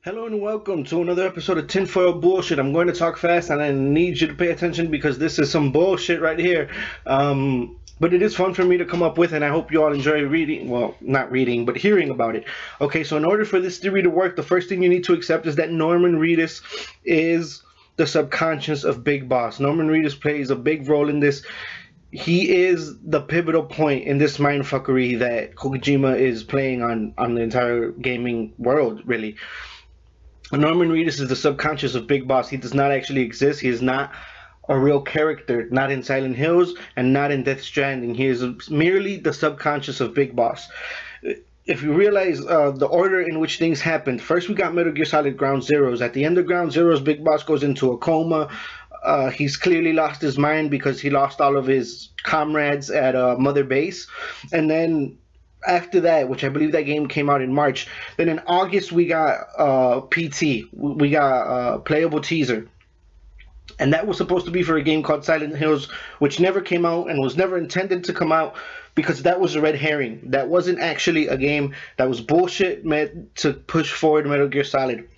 Hello and welcome to another episode of Tinfoil Bullshit. I'm going to talk fast and I need you to pay attention because this is some bullshit right here. But it is fun for me to come up with, and I hope you all enjoy reading. Well, not reading, but hearing about it. Okay, so in order for this theory to work, the first thing you need to accept is that Norman Reedus is the subconscious of Big Boss. Norman Reedus plays a big role in this. He is the pivotal point in this mindfuckery that Kojima is playing on the entire gaming world, really. Norman Reedus is the subconscious of Big Boss. He does not actually exist. He is not a real character, not in Silent Hills and not in Death Stranding. He is merely the subconscious of Big Boss. If you realize the order in which things happened, first we got Metal Gear Solid Ground Zeroes. At the end of Ground Zeroes, Big Boss goes into a coma. He's clearly lost his mind because he lost all of his comrades at Mother Base. And then after that, which I believe that game came out in March, then in August we got PT. We got playable teaser. And that was supposed to be for a game called Silent Hills, which never came out and was never intended to come out because that was a red herring. That wasn't actually a game. That was bullshit meant to push forward Metal Gear Solid.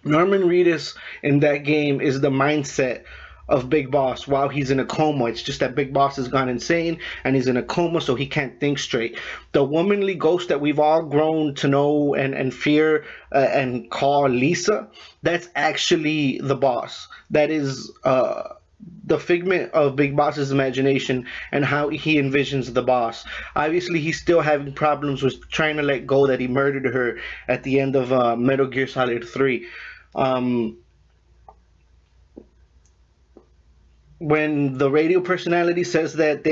Norman Reedus in that game is the mindset of Big Boss while he's in a coma. It's just that Big Boss has gone insane and he's in a coma, so he can't think straight. The womanly ghost that we've all grown to know and fear and call Lisa, that's actually the boss. That is the figment of Big Boss's imagination and how he envisions the boss. Obviously, he's still having problems with trying to let go that he murdered her at the end of Metal Gear Solid 3. When the radio personality says that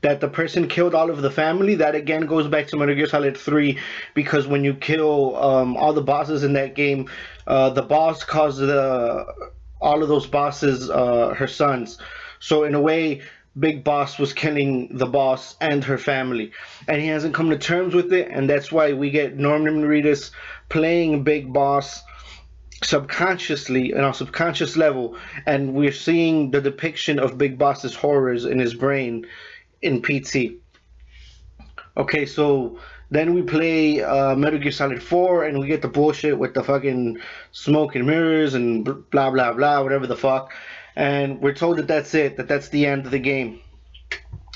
that the person killed all of the family, that again goes back to Metal Gear Solid 3, because when you kill all the bosses in that game, the boss calls all of those bosses her sons. So in a way, Big Boss was killing the boss and her family, and he hasn't come to terms with it, and that's why we get Norman Reedus playing Big Boss subconsciously on a subconscious level, and we're seeing the depiction of Big Boss's horrors in his brain in PT. Okay, so then we play Metal Gear Solid 4 and we get the bullshit with the fucking smoke and mirrors and blah blah blah, whatever the fuck, and we're told that that's it, that that's the end of the game.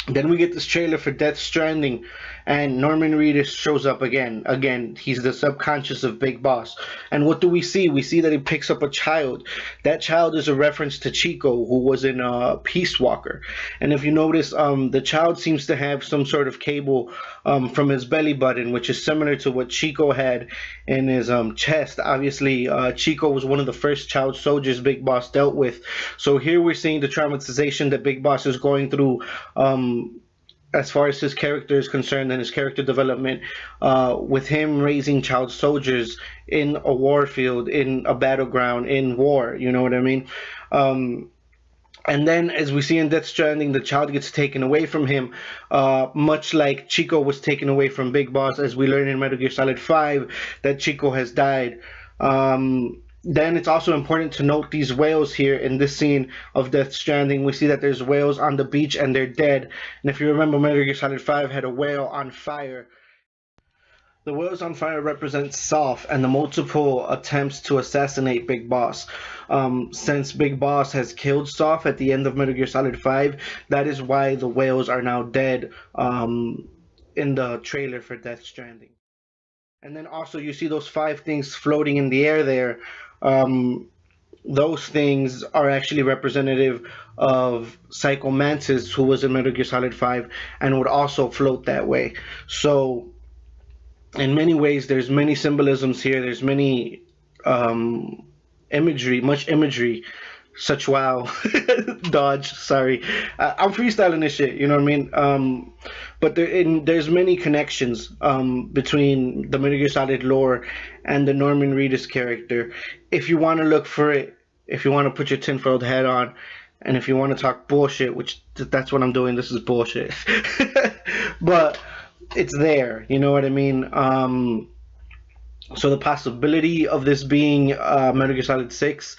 Then we get this trailer for Death Stranding, and Norman Reedus shows up again. Again, he's the subconscious of Big Boss. And what do we see? We see that he picks up a child. That child is a reference to Chico, who was in Peace Walker. And if you notice, the child seems to have some sort of cable from his belly button, which is similar to what Chico had in his chest. Obviously, Chico was one of the first child soldiers Big Boss dealt with. So here we're seeing the traumatization that Big Boss is going through. As far as his character is concerned and his character development, with him raising child soldiers in a war field, in a battleground, in war, you know what I mean? And then, as we see in Death Stranding, the child gets taken away from him, much like Chico was taken away from Big Boss, as we learn in Metal Gear Solid 5 that Chico has died. Then it's also important to note these whales here in this scene of Death Stranding. We see that there's whales on the beach and they're dead. And if you remember, Metal Gear Solid 5 had a whale on fire. The whales on fire represent Soph and the multiple attempts to assassinate Big Boss. Since Big Boss has killed Soph at the end of Metal Gear Solid 5, that is why the whales are now dead in the trailer for Death Stranding. And then also you see those five things floating in the air there. Those things are actually representative of Psycho Mantis, who was in Metal Gear Solid 5 and would also float that way. So in many ways, there's many symbolisms here. There's many imagery, much imagery. Such wow, dodge. Sorry, I'm freestyling this shit. You know what I mean? But there's many connections between the Metal Gear Solid lore and the Norman Reedus character. If you want to look for it, if you want to put your tinfoil hat on, and if you want to talk bullshit, which that's what I'm doing. This is bullshit, but it's there. You know what I mean? So the possibility of this being Metal Gear Solid 6.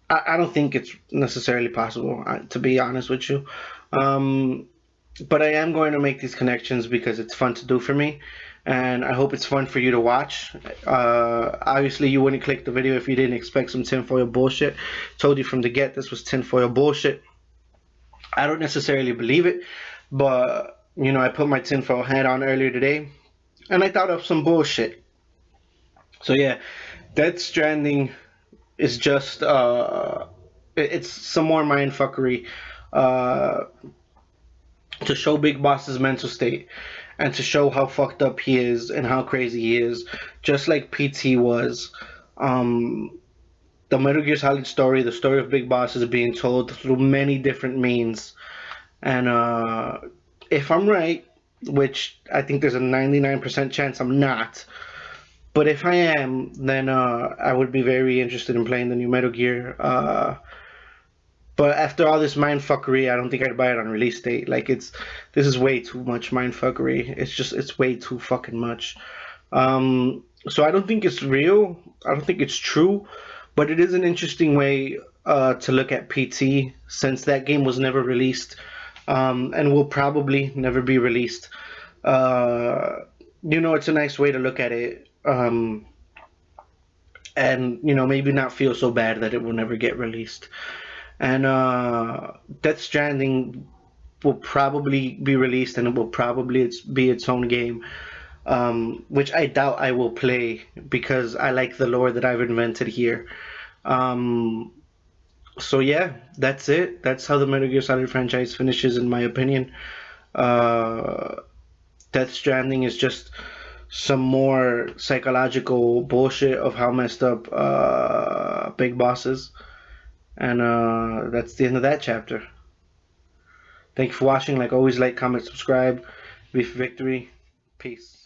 I don't think it's necessarily possible, to be honest with you. But I am going to make these connections because it's fun to do for me. and I hope it's fun for you to watch. Obviously, you wouldn't click the video if you didn't expect some tinfoil bullshit. Told you from the get this was tinfoil bullshit. I don't necessarily believe it, but you know, I put my tinfoil hat on earlier today, and I thought of some bullshit. So yeah, Death Stranding is just it's some more mindfuckery uh, to show Big Boss's mental state and to show how fucked up he is and how crazy he is, just like PT was. Um, the Metal Gear Solid story, the story of Big Boss, is being told through many different means. And if I'm right, which I think there's a 99% chance I'm not, but if I am, then I would be very interested in playing the new Metal Gear. But after all this mindfuckery, I don't think I'd buy it on release date. Like this is way too much mindfuckery. It's way too fucking much. So I don't think it's real. I don't think it's true, but it is an interesting way to look at PT since that game was never released, and will probably never be released. You know, it's a nice way to look at it. And you know, maybe not feel so bad that it will never get released. And Death Stranding will probably be released, and it will probably be its own game, which I doubt I will play because I like the lore that I've invented here. Um, so yeah, that's it. That's how the Metal Gear Solid franchise finishes, in my opinion. Uh, Death Stranding is just some more psychological bullshit of how messed up Big Boss is. And that's the end of that chapter. Thank you for watching. Like always, like, comment, subscribe. V for victory. Peace.